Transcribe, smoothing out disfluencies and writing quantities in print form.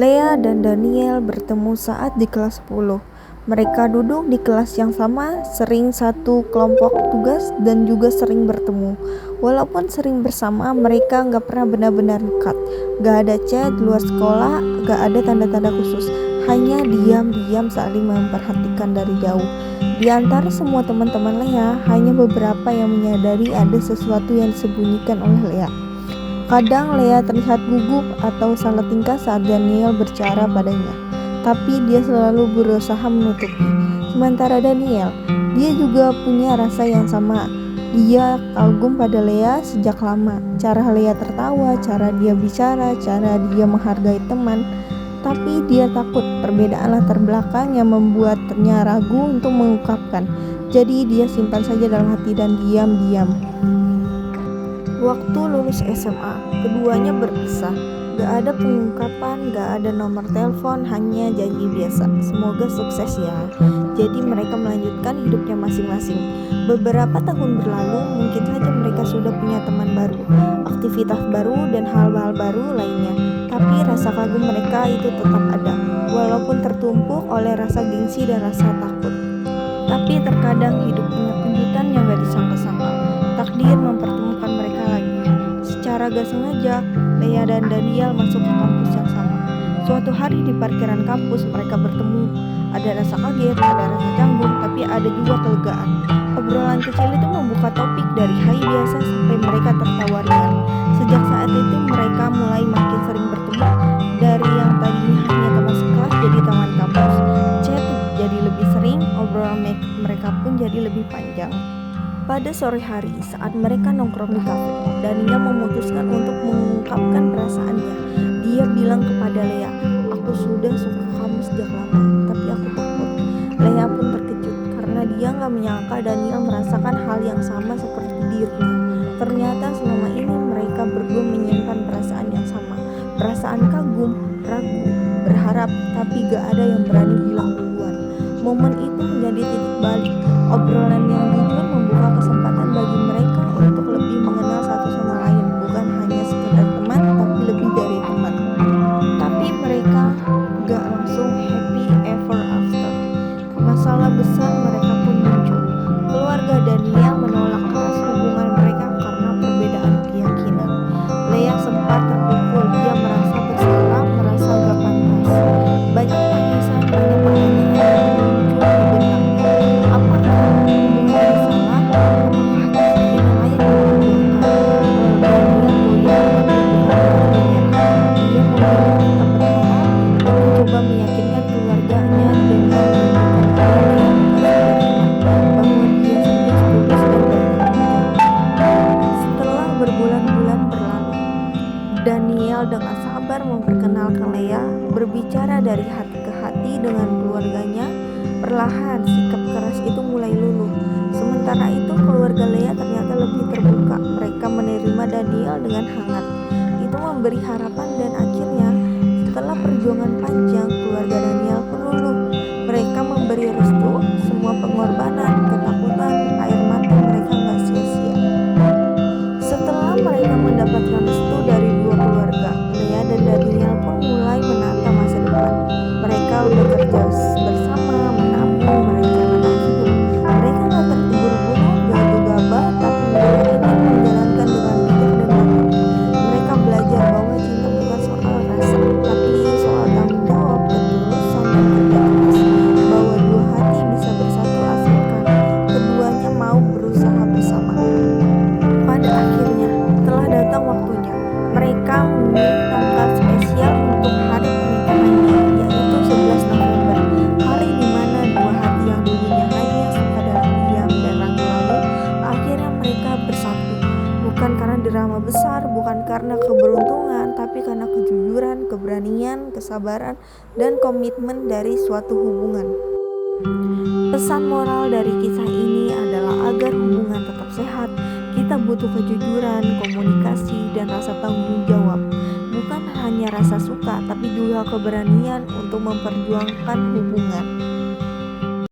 Lea dan Daniel bertemu saat di kelas 10. Mereka duduk di kelas yang sama, sering satu kelompok tugas dan juga sering bertemu. Walaupun sering bersama, mereka nggak pernah benar-benar dekat. Nggak ada chat luar sekolah, nggak ada tanda-tanda khusus. Hanya diam-diam saling memperhatikan dari jauh. Di antara semua teman-teman Lea, hanya beberapa yang menyadari ada sesuatu yang disembunyikan oleh Lea. Kadang Lea terlihat gugup atau salah tingkah saat Daniel berbicara padanya, tapi dia selalu berusaha menutupi. Sementara Daniel, dia juga punya rasa yang sama. Dia kagum pada Lea sejak lama. Cara Lea tertawa, cara dia bicara, cara dia menghargai teman. Tapi dia takut perbedaan latar belakang yang membuatnya ragu untuk mengungkapkan. Jadi dia simpan saja dalam hati dan diam-diam. Waktu lulus SMA, keduanya berpisah. Gak ada pengungkapan, gak ada nomor telepon, hanya janji biasa. Semoga sukses ya. Jadi mereka melanjutkan hidupnya masing-masing. Beberapa tahun berlalu, mungkin saja mereka sudah punya teman baru, aktivitas baru, dan hal-hal baru lainnya. Tapi rasa kagum mereka itu tetap ada, walaupun tertumpuk oleh rasa gengsi dan rasa takut. Tapi terkadang hidup punya kejutan yang gak disangka-sangka. Takdir mempertemukan mereka lagi. Secara gak sengaja, Lea dan Daniel masuk ke kampus yang sama. Suatu hari di parkiran kampus mereka bertemu. Ada rasa kaget, ada rasa canggung, tapi ada juga kelegaan. Obrolan kecil itu membuka topik dari hai biasa sampai mereka tertawa ringan. Sejak saat itu mereka mulai makin sering bertemu. Dari yang tadinya hanya teman sekelas jadi teman kampus. Chat jadi lebih sering, obrolan mereka pun jadi lebih panjang. Pada sore hari, saat mereka nongkrong di kafe, Daniel memutuskan untuk mengungkapkan perasaannya. Dia bilang kepada Lea, "Aku sudah suka kamu sejak lama, tapi aku takut." Lea pun terkejut karena dia gak menyangka Daniel merasakan hal yang sama seperti dirinya. Ternyata selama ini mereka berdua menyimpan perasaan yang sama. Perasaan kagum, ragu, berharap, tapi gak ada yang berani bilang duluan. Momen itu menjadi titik balik. Obrolan yang jujur membuka kesempatan bagi mereka untuk lebih mengenal satu sama lain, bukan hanya sekedar teman, tapi lebih dari teman. Tapi mereka gak langsung happy ever after. Masalah besar mereka pun muncul. Keluarga Daniel menolak keras hubungan mereka karena perbedaan keyakinan. Lea sempat terpukul, dia merasa bersalah, merasa gak pantas. Banyak tangisan, banyak pertanyaan yang muncul di benaknya. Apakah hubungan ini salah? Apakah kisah ini layak diperjuangkan? Daniel goyah tapi bukan menyerah. Dia memilih tetap berharap dan mencoba meyakinkan keluarganya dengan menunjukkan Lea bahwa dia sudah tulus dan bertanggung jawab. Setelah berbulan-bulan berlalu, Daniel dengan sabar memperkenalkan Lea, berbicara dari hati ke hati dengan keluarganya. Perlahan sikap keras itu mulai luluh. Sementara itu keluarga Lea ternyata lebih terbuka. Mereka menerima Daniel dengan hangat. Itu memberi harapan dan akhirnya setelah perjuangan panjang, keluarga Daniel pun luluh. Mereka memberi restu, semua pengorbanan, ketakutan, air mata mereka gak sia-sia. Setelah mereka mendapatkan restu dari dua keluarga, Lea dan Daniel pun mulai menata masa depan. Mereka bekerja bersama, menabung, merencanakan hidup. Mereka gak terburu-buru, gak gegabah, tapi mereka ingin menjalankan dengan bijak dan matang. Mereka belajar bahwa cinta bukan soal rasa, tapi soal tanggung jawab, ketulusan, dan kerja keras. Bahwa dua hati bisa bersatu asalkan keduanya mau berusaha bersama. Pada akhirnya, telah datang waktunya. Mereka memilih tanggal spesial untuk hari pernikahannya, yaitu 11 November. Hari dimana dua hati yang dulunya hanya sekadar diam dan ragu-ragu, akhirnya mereka bersatu. Bukan karena drama besar, bukan karena keberuntungan, tapi karena kejujuran, keberanian, kesabaran, dan komitmen dari suatu hubungan. Pesan moral dari kisah ini adalah agar hubungan tetap sehat, kita butuh kejujuran, komunikasi, dan rasa tanggung jawab. Bukan hanya rasa suka, tapi juga keberanian untuk memperjuangkan hubungan.